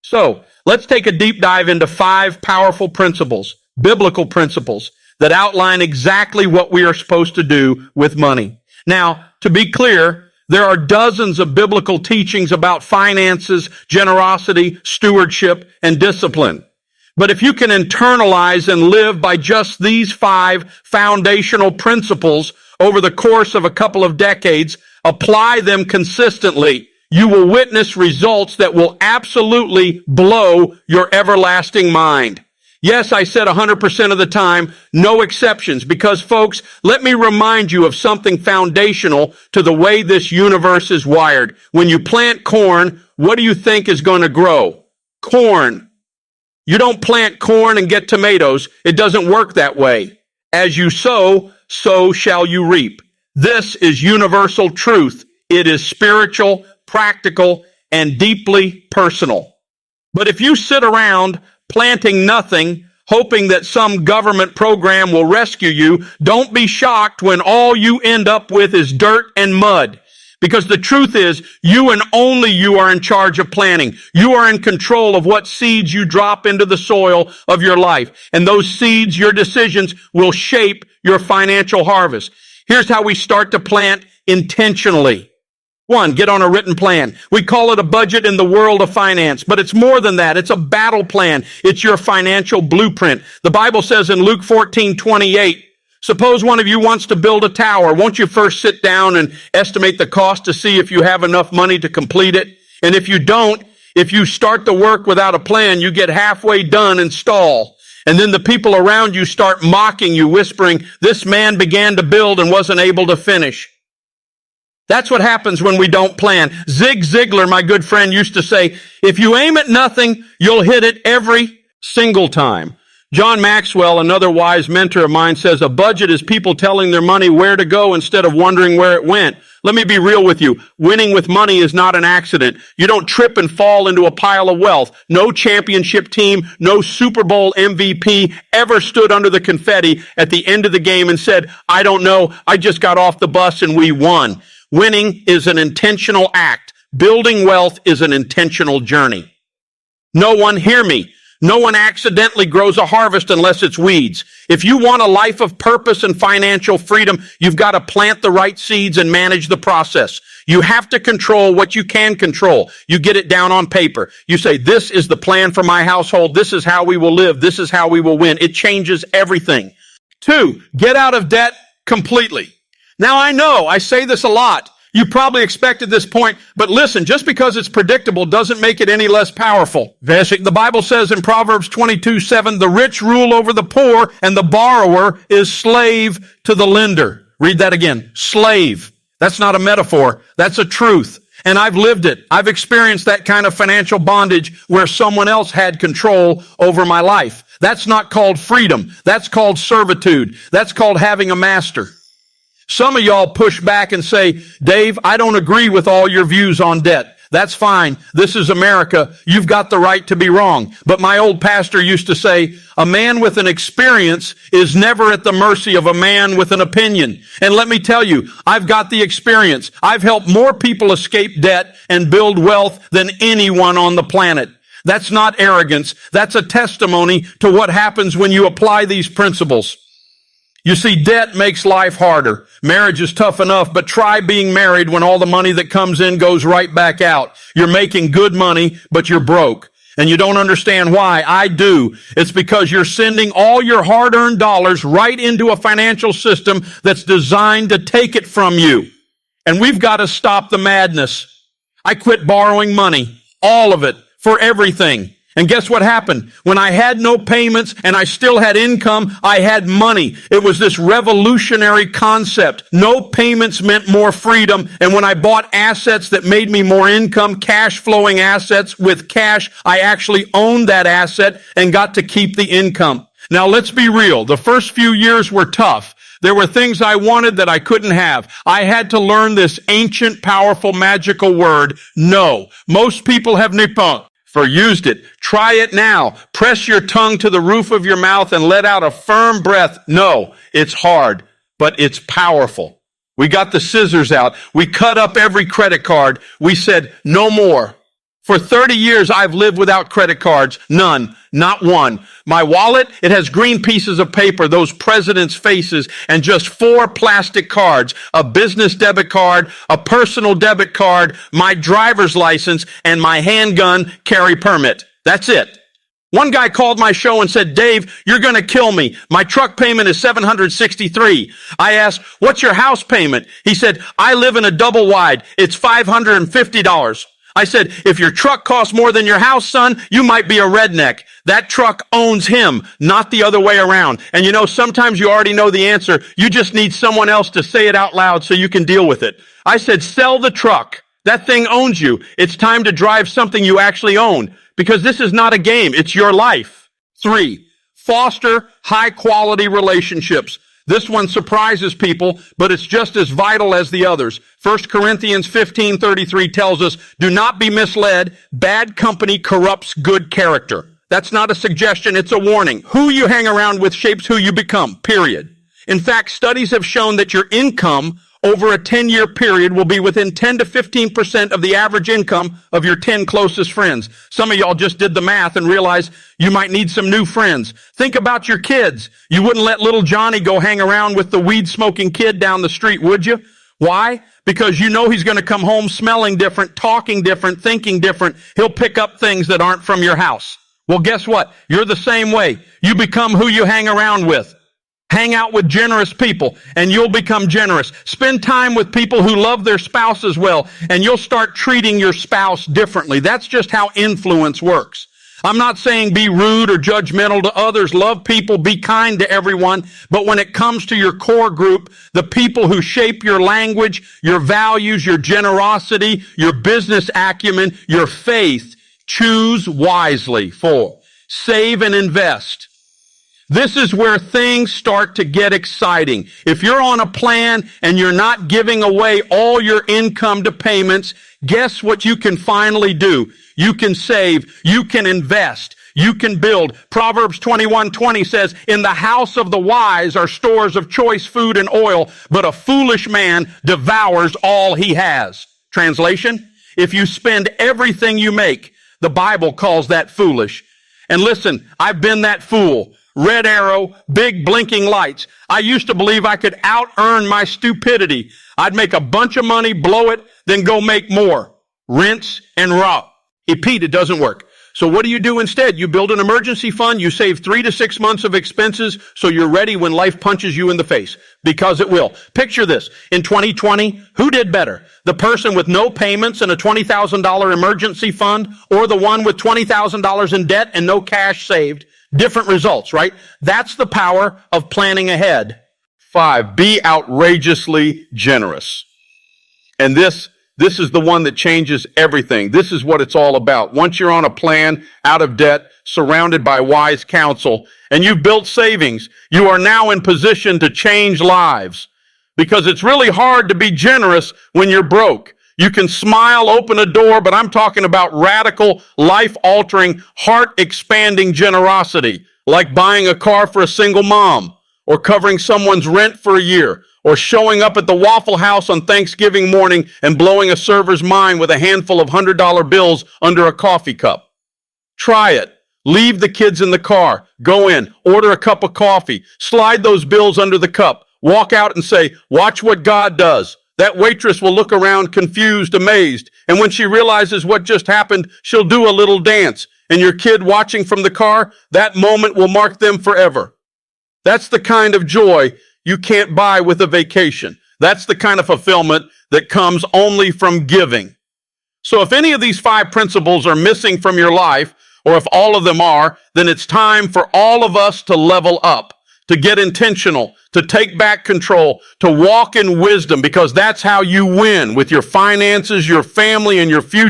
So let's take a deep dive into 5 powerful principles, biblical principles, that outline exactly what we are supposed to do with money. Now, to be clear, there are dozens of biblical teachings about finances, generosity, stewardship, and discipline. But if you can internalize and live by just these 5 foundational principles over the course of a couple of decades, apply them consistently, you will witness results that will absolutely blow your everlasting mind. Yes, I said 100% of the time, no exceptions, because folks, let me remind you of something foundational to the way this universe is wired. When you plant corn, what do you think is going to grow? Corn. You don't plant corn and get tomatoes. It doesn't work that way. As you sow, so shall you reap. This is universal truth. It is spiritual, practical, and deeply personal. But if you sit around planting nothing, hoping that some government program will rescue you, don't be shocked when all you end up with is dirt and mud. Because the truth is, you and only you are in charge of planting. You are in control of what seeds you drop into the soil of your life. And those seeds, your decisions, will shape your financial harvest. Here's how we start to plant intentionally. 1, get on a written plan. We call it a budget in the world of finance, but it's more than that. It's a battle plan. It's your financial blueprint. The Bible says in Luke 14:28, suppose one of you wants to build a tower. Won't you first sit down and estimate the cost to see if you have enough money to complete it? And if you don't, if you start the work without a plan, you get halfway done and stall. And then the people around you start mocking you, whispering, this man began to build and wasn't able to finish. That's what happens when we don't plan. Zig Ziglar, my good friend, used to say, if you aim at nothing, you'll hit it every single time. John Maxwell, another wise mentor of mine, says a budget is people telling their money where to go instead of wondering where it went. Let me be real with you. Winning with money is not an accident. You don't trip and fall into a pile of wealth. No championship team, no Super Bowl MVP ever stood under the confetti at the end of the game and said, I don't know, I just got off the bus and we won. Winning is an intentional act. Building wealth is an intentional journey. No one, hear me, no one accidentally grows a harvest unless it's weeds. If you want a life of purpose and financial freedom, you've got to plant the right seeds and manage the process. You have to control what you can control. You get it down on paper. You say, this is the plan for my household. This is how we will live. This is how we will win. It changes everything. 2, get out of debt completely. Now I know, I say this a lot. You probably expected this point, but listen, just because it's predictable doesn't make it any less powerful. The Bible says in Proverbs 22:7, the rich rule over the poor and the borrower is slave to the lender. Read that again. Slave. That's not a metaphor. That's a truth. And I've lived it. I've experienced that kind of financial bondage where someone else had control over my life. That's not called freedom. That's called servitude. That's called having a master. Some of y'all push back and say, Dave, I don't agree with all your views on debt. That's fine. This is America. You've got the right to be wrong. But my old pastor used to say, a man with an experience is never at the mercy of a man with an opinion. And let me tell you, I've got the experience. I've helped more people escape debt and build wealth than anyone on the planet. That's not arrogance. That's a testimony to what happens when you apply these principles. You see, debt makes life harder. Marriage is tough enough, but try being married when all the money that comes in goes right back out. You're making good money, but you're broke. And you don't understand why. I do. It's because you're sending all your hard-earned dollars right into a financial system that's designed to take it from you. And we've got to stop the madness. I quit borrowing money. All of it. For everything. And guess what happened? When I had no payments and I still had income, I had money. It was this revolutionary concept. No payments meant more freedom. And when I bought assets that made me more income, cash flowing assets with cash, I actually owned that asset and got to keep the income. Now let's be real. The first few years were tough. There were things I wanted that I couldn't have. I had to learn this ancient, powerful, magical word, no. Most people have nippon. For used it. Try it now. Press your tongue to the roof of your mouth and let out a firm breath. No, it's hard, but it's powerful. We got the scissors out. We cut up every credit card. We said, no more. For 30 years, I've lived without credit cards. None. Not one. My wallet, it has green pieces of paper, those presidents' faces, and just 4 plastic cards, a business debit card, a personal debit card, my driver's license, and my handgun carry permit. That's it. One guy called my show and said, Dave, you're going to kill me. My truck payment is $763. I asked, what's your house payment? He said, I live in a double wide. It's $550. I said, if your truck costs more than your house, son, you might be a redneck. That truck owns him, not the other way around. And you know, sometimes you already know the answer. You just need someone else to say it out loud so you can deal with it. I said, sell the truck. That thing owns you. It's time to drive something you actually own, because this is not a game. It's your life. 3, foster high-quality relationships. This one surprises people, but it's just as vital as the others. 1 Corinthians 15:33 tells us, do not be misled. Bad company corrupts good character. That's not a suggestion, it's a warning. Who you hang around with shapes who you become, period. In fact, studies have shown that your income over a 10-year period will be within 10 to 15% of the average income of your 10 closest friends. Some of y'all just did the math and realized you might need some new friends. Think about your kids. You wouldn't let little Johnny go hang around with the weed-smoking kid down the street, would you? Why? Because you know he's going to come home smelling different, talking different, thinking different. He'll pick up things that aren't from your house. Well, guess what? You're the same way. You become who you hang around with. Hang out with generous people, and you'll become generous. Spend time with people who love their spouses well, and you'll start treating your spouse differently. That's just how influence works. I'm not saying be rude or judgmental to others. Love people, be kind to everyone. But when it comes to your core group, the people who shape your language, your values, your generosity, your business acumen, your faith, choose wisely. 4, save and invest. This is where things start to get exciting. If you're on a plan and you're not giving away all your income to payments, guess what you can finally do? You can save, you can invest, you can build. Proverbs 21:20 says, in the house of the wise are stores of choice food and oil, but a foolish man devours all he has. Translation, if you spend everything you make, the Bible calls that foolish. And listen, I've been that fool. Red arrow, big blinking lights. I used to believe I could out-earn my stupidity. I'd make a bunch of money, blow it, then go make more. Rinse and repeat. It doesn't work. So what do you do instead? You build an emergency fund. You save 3 to 6 months of expenses so you're ready when life punches you in the face, because it will. Picture this. In 2020, who did better? The person with no payments and a $20,000 emergency fund, or the one with $20,000 in debt and no cash saved? Different results, right? That's the power of planning ahead. 5, be outrageously generous. And this is the one that changes everything. This is what it's all about. Once you're on a plan, out of debt, surrounded by wise counsel, and you've built savings, you are now in position to change lives. Because it's really hard to be generous when you're broke. You can smile, open a door, but I'm talking about radical, life-altering, heart-expanding generosity, like buying a car for a single mom, or covering someone's rent for a year, or showing up at the Waffle House on Thanksgiving morning and blowing a server's mind with a handful of $100 bills under a coffee cup. Try it. Leave the kids in the car. Go in. Order a cup of coffee. Slide those bills under the cup. Walk out and say, watch what God does. That waitress will look around confused, amazed. And when she realizes what just happened, she'll do a little dance. And your kid watching from the car, that moment will mark them forever. That's the kind of joy you can't buy with a vacation. That's the kind of fulfillment that comes only from giving. So if any of these 5 principles are missing from your life, or if all of them are, then it's time for all of us to level up, to get intentional, to take back control, to walk in wisdom, because that's how you win with your finances, your family, and your future.